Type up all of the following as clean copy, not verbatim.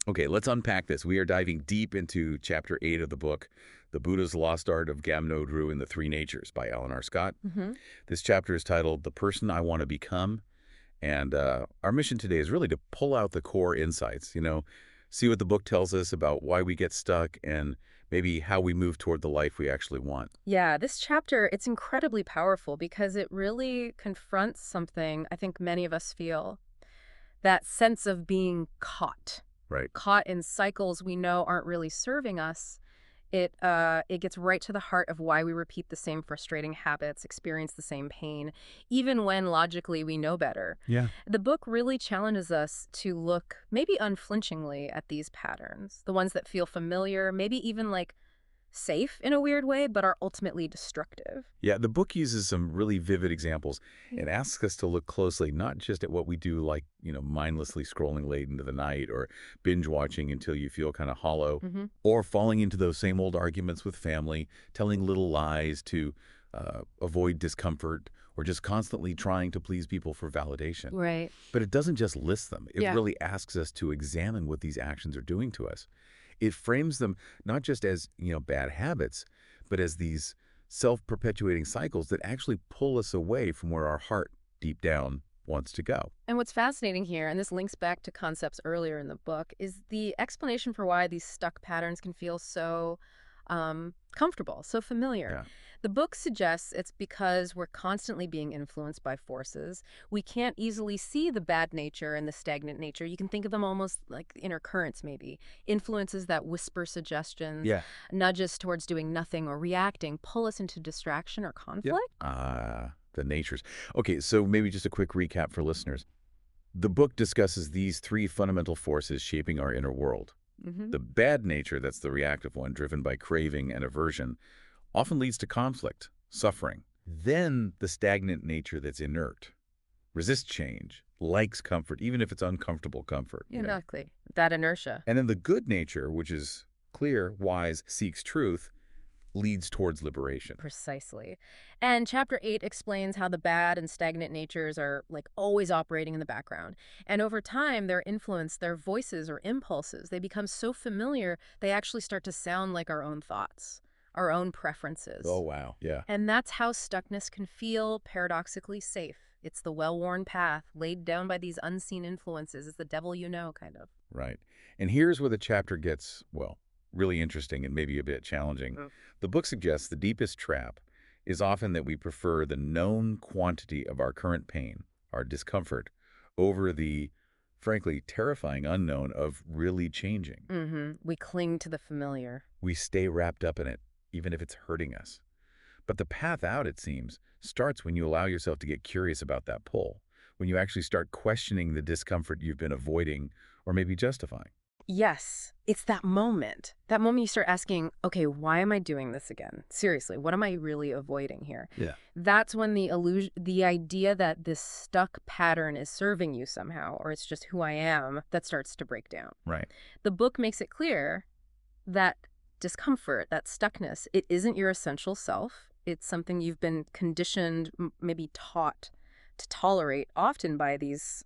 Okay, let's unpack this. We are diving deep into Chapter 8 of the book, The Buddha's Lost Art of Gaam-Node Ru and the Three Natures by Alan R. Scott. Hmm. This chapter is titled The Person I Want to Become. And our mission today is really to pull out the core insights, see what the book tells us about why we get stuck and maybe how we move toward the life we actually want. Yeah, this chapter, it's incredibly powerful because it really confronts something I think many of us feel, that sense of being caught. Right. Caught in cycles we know aren't really serving us. It gets right to the heart of why we repeat the same frustrating habits, experience the same pain, even when logically we know better. Yeah. The book really challenges us to look maybe unflinchingly at these patterns, the ones that feel familiar, maybe even like safe in a weird way, but are ultimately destructive. Yeah, the book uses some really vivid examples and asks us to look closely, not just at what we do, like, mindlessly scrolling late into the night or binge watching until you feel kind of hollow, Hmm. or falling into those same old arguments with family, telling little lies to avoid discomfort, or just constantly trying to please people for validation. Right. But it doesn't just list them. It Yeah. really asks us to examine what these actions are doing to us. It frames them not just as, bad habits, but as these self-perpetuating cycles that actually pull us away from where our heart deep down wants to go. And what's fascinating here, and this links back to concepts earlier in the book, is the explanation for why these stuck patterns can feel so comfortable, so familiar. Yeah. The book suggests it's because we're constantly being influenced by forces. We can't easily see the bad nature and the stagnant nature. You can think of them almost like inner currents, maybe. Influences that whisper suggestions, Yeah. nudge us towards doing nothing or reacting, pull us into distraction or Yep. conflict. The natures. Okay, so maybe just a quick recap for listeners. The book discusses these three fundamental forces shaping our inner world. Hmm. The bad nature, that's the reactive one, driven by craving and aversion, often leads to conflict, suffering. Then the stagnant nature that's inert, resists change, likes comfort, even if it's uncomfortable comfort. Exactly. That inertia. And then the good nature, which is clear, wise, seeks truth, leads towards liberation. Precisely. And chapter 8 explains how the bad and stagnant natures are like always operating in the background. And over time, their influence, their voices or impulses, they become so familiar, they actually start to sound like our own thoughts, our own Oh, preferences. wow. Yeah. And that's how stuckness can feel paradoxically safe. It's the well-worn path laid down by these unseen influences. It's the devil you know, kind of. Right. And here's where the chapter gets, well, really interesting and maybe a bit challenging. Mm. The book suggests the deepest trap is often that we prefer the known quantity of our current pain, our discomfort, over the, frankly, terrifying unknown of really changing. We cling to the familiar. We stay wrapped up in it, even if it's hurting us. But the path out, it seems, starts when you allow yourself to get curious about that pull, when you actually start questioning the discomfort you've been avoiding or maybe justifying. Yes, it's that moment. That moment you start asking, okay, why am I doing this again? Seriously, what am I really avoiding here? Yeah. That's when the idea that this stuck pattern is serving you somehow, or it's just who I am, that starts to break down. Right. The book makes it clear that discomfort, that stuckness, it isn't your essential self. It's something you've been conditioned, maybe taught to tolerate, often by these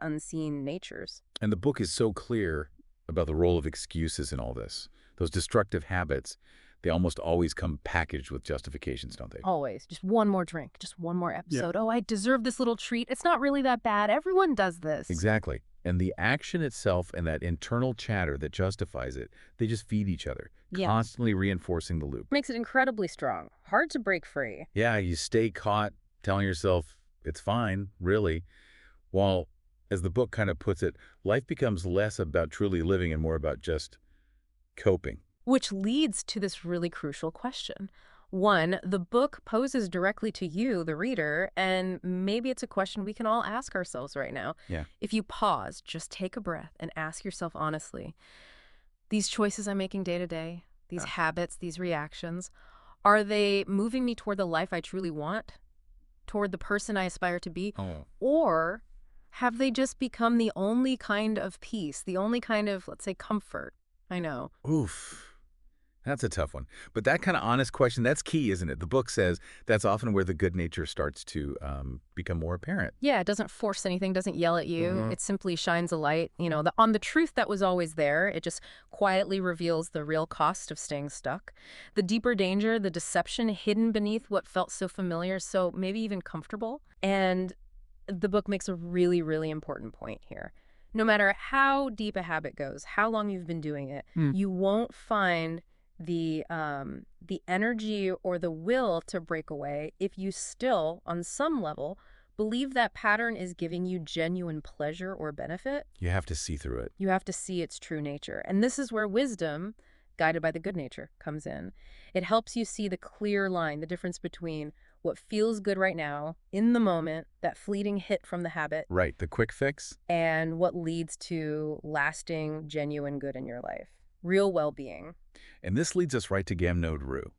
unseen natures. And the book is so clear about the role of excuses in all this. Those destructive habits, they almost always come packaged with justifications, don't they? Always. Just one more drink, just one more Yeah. episode. Oh, I deserve this little treat. It's not really that bad. Everyone does this. Exactly. And the action itself and that internal chatter that justifies it, they just feed each other, Yeah. constantly reinforcing the loop. Makes it incredibly strong. Hard to break free. Yeah, you stay caught telling yourself it's fine, really, while, as the book kind of puts it, life becomes less about truly living and more about just coping. Which leads to this really crucial question. One, the book poses directly to you, the reader, and maybe it's a question we can all ask ourselves right now. Yeah. If you pause, just take a breath and ask yourself honestly, these choices I'm making day to day, these habits, these reactions, are they moving me toward the life I truly want? Toward the person I aspire to be? Oh. Or have they just become the only kind of peace, the only kind of, let's say, comfort? I know. Oof. That's a tough one. But that kind of honest question, that's key, isn't it? The book says that's often where the good nature starts to become more apparent. Yeah, it doesn't force anything, doesn't yell at you. It simply shines a light, on the truth that was always there. It just quietly reveals the real cost of staying stuck. The deeper danger, the deception hidden beneath what felt so familiar, so maybe even comfortable. And the book makes a really, really important point here. No matter how deep a habit goes, how long you've been doing it, Hmm. you won't find the energy or the will to break away if you still, on some level, believe that pattern is giving you genuine pleasure or benefit. You have to see through it. You have to see its true nature. And this is where wisdom, guided by the good nature, comes in. It helps you see the clear line, the difference between what feels good right now, in the moment, that fleeting hit from the habit, Right, the quick fix. and what leads to lasting, genuine good in your life. Real well-being. And this leads us right to Gaam-Node Ru.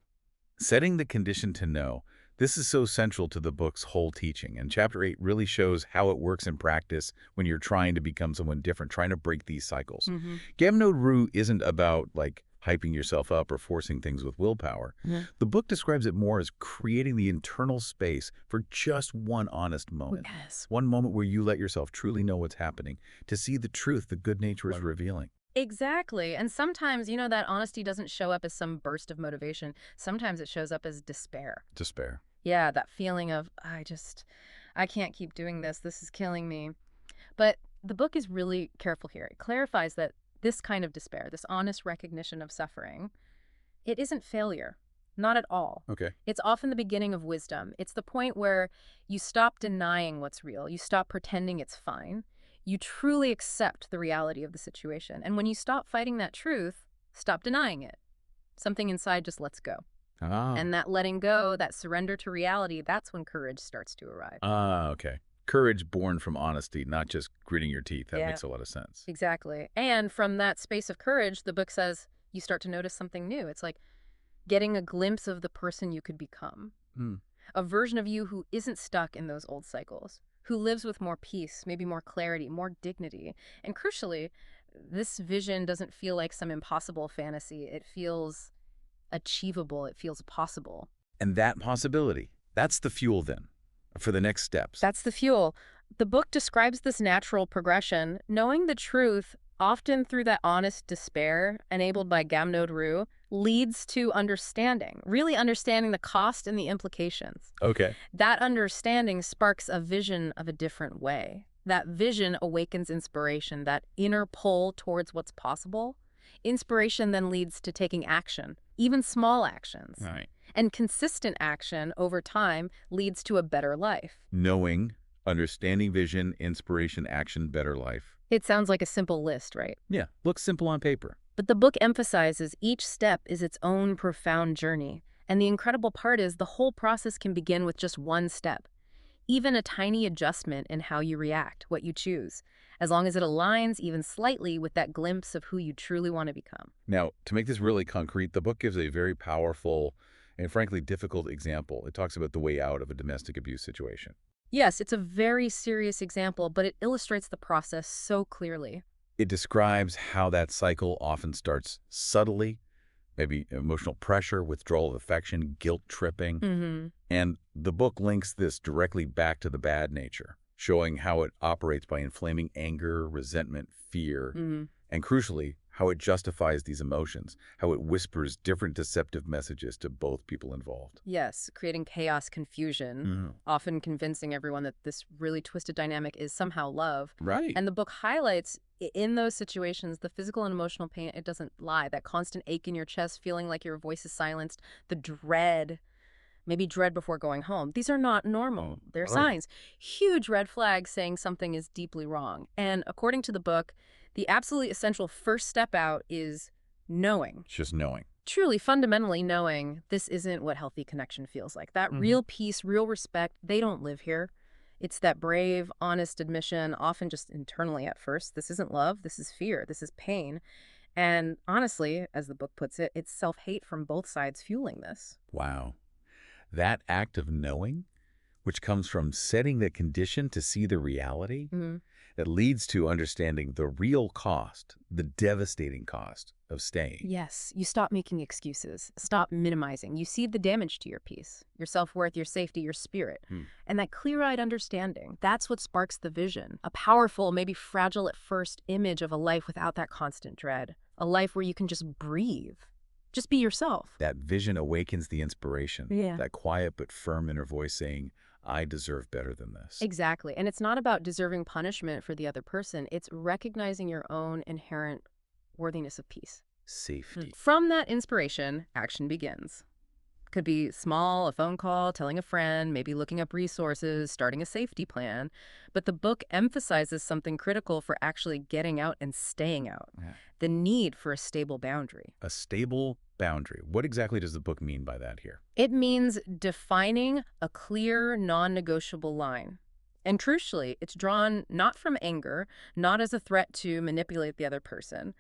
Setting the condition to know. This is so central to the book's whole teaching, and Chapter 8 really shows how it works in practice when you're trying to become someone different, trying to break these cycles. Mm-hmm. Gaam-Node Ru isn't about, like, hyping yourself up or forcing things with willpower. Yeah. The book describes it more as creating the internal space for just one honest moment. Yes. One moment where you let yourself truly know what's happening, to see the truth the good nature is revealing. Exactly. And sometimes, that honesty doesn't show up as some burst of motivation. Sometimes it shows up as despair. Despair. Yeah, that feeling of, I can't keep doing this. This is killing me. But the book is really careful here. It clarifies that this kind of despair, this honest recognition of suffering, it isn't failure. Not at all. Okay. It's often the beginning of wisdom. It's the point where you stop denying what's real. You stop pretending it's fine. You truly accept the reality of the situation. And when you stop fighting that truth, stop denying it. Something inside just lets go. Ah. And that letting go, that surrender to reality, that's when courage starts to arrive. Okay. Courage born from honesty, not just gritting your teeth. That Yeah. makes a lot of sense. Exactly. And from that space of courage, the book says you start to notice something new. It's like getting a glimpse of the person you could become. Hmm. A version of you who isn't stuck in those old cycles, who lives with more peace, maybe more clarity, more dignity. And crucially, this vision doesn't feel like some impossible fantasy. It feels achievable. It feels possible. And that possibility, that's the fuel then for the next steps. That's the fuel. The book describes this natural progression, knowing the truth, often through that honest despair, enabled by Gaam-Node Ru, leads to understanding, really understanding the cost and the implications. Okay. That understanding sparks a vision of a different way. That vision awakens inspiration, that inner pull towards what's possible. Inspiration then leads to taking action, even small actions. All right. And consistent action over time leads to a better life. Knowing, understanding vision, inspiration, action, better life. It sounds like a simple list, right? Yeah, looks simple on paper. But the book emphasizes each step is its own profound journey. And the incredible part is the whole process can begin with just one step. Even a tiny adjustment in how you react, what you choose, as long as it aligns even slightly with that glimpse of who you truly want to become. Now, to make this really concrete, the book gives a very powerful and frankly difficult example. It talks about the way out of a domestic abuse situation. Yes, it's a very serious example, but it illustrates the process so clearly. It describes how that cycle often starts subtly, maybe emotional pressure, withdrawal of affection, guilt tripping. Mm-hmm. And the book links this directly back to the bad nature, showing how it operates by inflaming anger, resentment, fear, Mm-hmm. and crucially, how it justifies these emotions, how it whispers different deceptive messages to both people involved. Yes, creating chaos, confusion, often convincing everyone that this really twisted dynamic is somehow love. Right. And the book highlights, in those situations, the physical and emotional pain, it doesn't lie. That constant ache in your chest, feeling like your voice is silenced, the dread, maybe dread before going home. These are not normal. They're right. signs. Huge red flags saying something is deeply wrong. And according to the book, the absolutely essential first step out is knowing. It's just knowing. Truly, fundamentally knowing this isn't what healthy connection feels like. That real peace, real respect, they don't live here. It's that brave, honest admission, often just internally at first. This isn't love. This is fear. This is pain. And honestly, as the book puts it, it's self-hate from both sides fueling this. Wow. That act of knowing, which comes from setting the condition to see the reality, that leads to understanding the real cost, the devastating cost of staying. Yes, you stop making excuses, stop minimizing. You see the damage to your peace, your self-worth, your safety, your spirit. Hmm. And that clear-eyed understanding, that's what sparks the vision. A powerful, maybe fragile at first image of a life without that constant dread. A life where you can just breathe. Just be yourself. That vision awakens the inspiration, Yeah. that quiet but firm inner voice saying, I deserve better than this. Exactly. And it's not about deserving punishment for the other person. It's recognizing your own inherent worthiness of peace. Safety. From that inspiration, action begins. Could be small, a phone call, telling a friend, maybe looking up resources, starting a safety plan. But the book emphasizes something critical for actually getting out and staying out. Yeah. The need for a stable boundary. A stable boundary. What exactly does the book mean by that here? It means defining a clear, non-negotiable line. And crucially, it's drawn not from anger, not as a threat to manipulate the other person,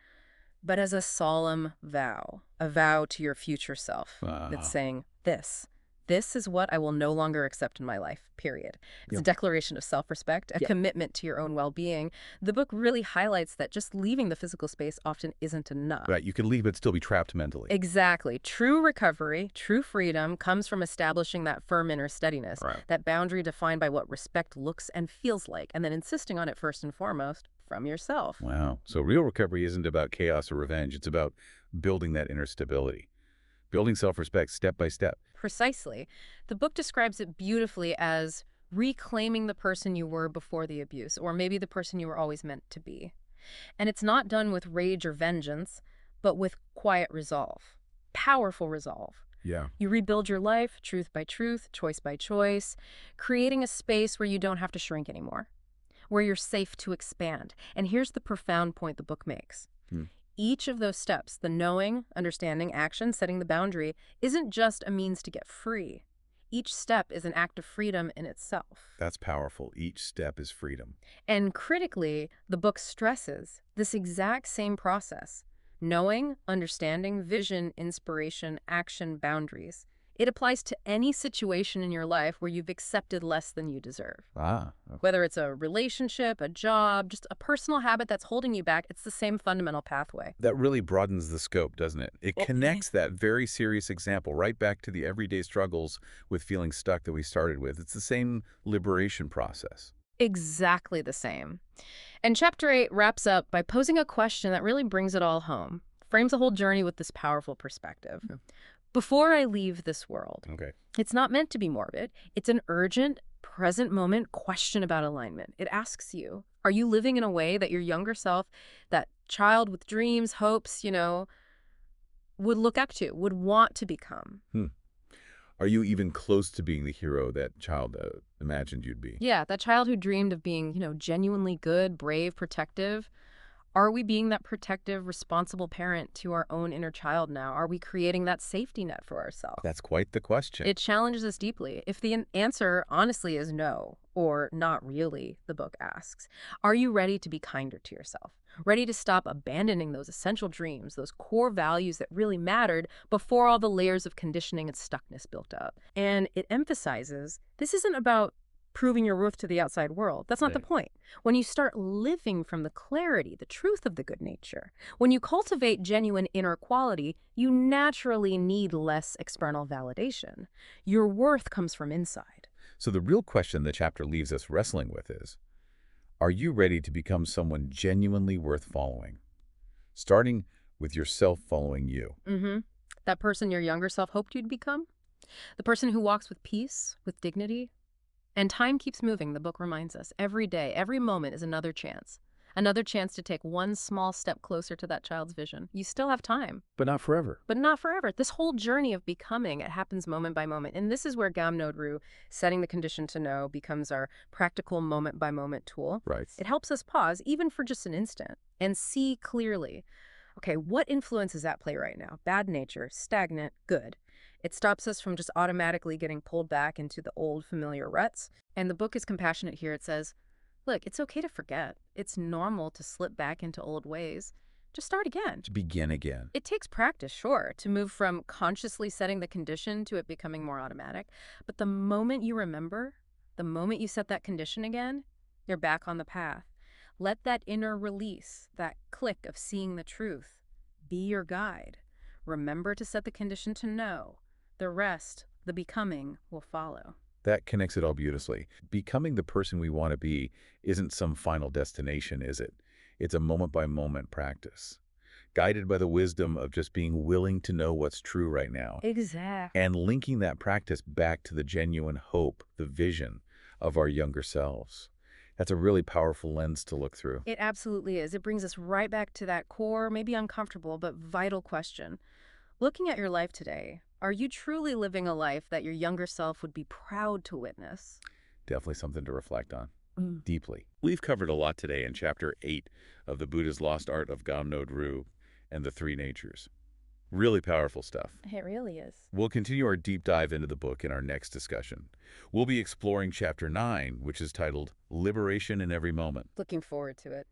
but as a solemn vow, a vow to your future self that's saying, this is what I will no longer accept in my life, period. It's a declaration of self-respect, a commitment to your own well-being. The book really highlights that just leaving the physical space often isn't enough. Right, you can leave but still be trapped mentally. Exactly. True recovery, true freedom comes from establishing that firm inner steadiness, that boundary defined by what respect looks and feels like, and then insisting on it first and foremost from yourself. Wow. So real recovery isn't about chaos or revenge. It's about building that inner stability, building self-respect step by step. Precisely. The book describes it beautifully as reclaiming the person you were before the abuse, or maybe the person you were always meant to be. And it's not done with rage or vengeance, but with quiet resolve, powerful resolve. Yeah. You rebuild your life, truth by truth, choice by choice, creating a space where you don't have to shrink anymore, where you're safe to expand. And here's the profound point the book makes. Each of those steps, the knowing, understanding, action, setting the boundary, isn't just a means to get free. Each step is an act of freedom in itself. That's powerful. Each step is freedom. And critically, the book stresses this exact same process. Knowing, understanding, vision, inspiration, action, boundaries. It applies to any situation in your life where you've accepted less than you deserve. Whether it's a relationship, a job, just a personal habit that's holding you back, it's the same fundamental pathway. That really broadens the scope, doesn't it? It connects that very serious example right back to the everyday struggles with feeling stuck that we started with. It's the same liberation process. Exactly the same. And Chapter 8 wraps up by posing a question that really brings it all home, frames the whole journey with this powerful perspective. Before I leave this world, it's not meant to be morbid. It's an urgent, present moment question about alignment. It asks you, are you living in a way that your younger self, that child with dreams, hopes, would look up to, would want to become? Are you even close to being the hero that child imagined you'd be? Yeah, that child who dreamed of being, genuinely good, brave, protective. Are we being that protective, responsible parent to our own inner child now? Are we creating that safety net for ourselves? That's quite the question. It challenges us deeply. If the answer, honestly, is no, or not really, the book asks, are you ready to be kinder to yourself? Ready to stop abandoning those essential dreams, those core values that really mattered before all the layers of conditioning and stuckness built up? And it emphasizes this isn't about proving your worth to the outside world. That's not the point. When you start living from the clarity, the truth of the good nature, when you cultivate genuine inner quality, you naturally need less external validation. Your worth comes from inside. So the real question the chapter leaves us wrestling with is, are you ready to become someone genuinely worth following? Starting with yourself following you. That person your younger self hoped you'd become? The person who walks with peace, with dignity? And time keeps moving, the book reminds us. Every day, every moment is another chance. Another chance to take one small step closer to that child's vision. You still have time. But not forever. But not forever. This whole journey of becoming, it happens moment by moment. And this is where Gaam-Node Ru, setting the condition to know, becomes our practical moment-by-moment tool. It helps us pause, even for just an instant, and see clearly, okay, what influence is at play right now? Bad nature, stagnant, good. It stops us from just automatically getting pulled back into the old familiar ruts. And the book is compassionate here. It says, look, it's okay to forget. It's normal to slip back into old ways. Just start again. To begin again. It takes practice, sure, to move from consciously setting the condition to it becoming more automatic. But the moment you remember, the moment you set that condition again, you're back on the path. Let that inner release, that click of seeing the truth, be your guide. Remember to set the condition to know. The rest, the becoming, will follow. That connects it all beautifully. Becoming the person we want to be isn't some final destination, is it? It's a moment-by-moment practice, guided by the wisdom of just being willing to know what's true right now, Exactly. and linking that practice back to the genuine hope, the vision of our younger selves. That's a really powerful lens to look through. It absolutely is. It brings us right back to that core, maybe uncomfortable, but vital question. Looking at your life today, are you truly living a life that your younger self would be proud to witness? Definitely something to reflect on Mm. deeply. We've covered a lot today in Chapter 8 of the Buddha's Lost Art of Gaam-Node Ru and the Three Natures. Really powerful stuff. It really is. We'll continue our deep dive into the book in our next discussion. We'll be exploring Chapter 9, which is titled Liberation in Every Moment. Looking forward to it.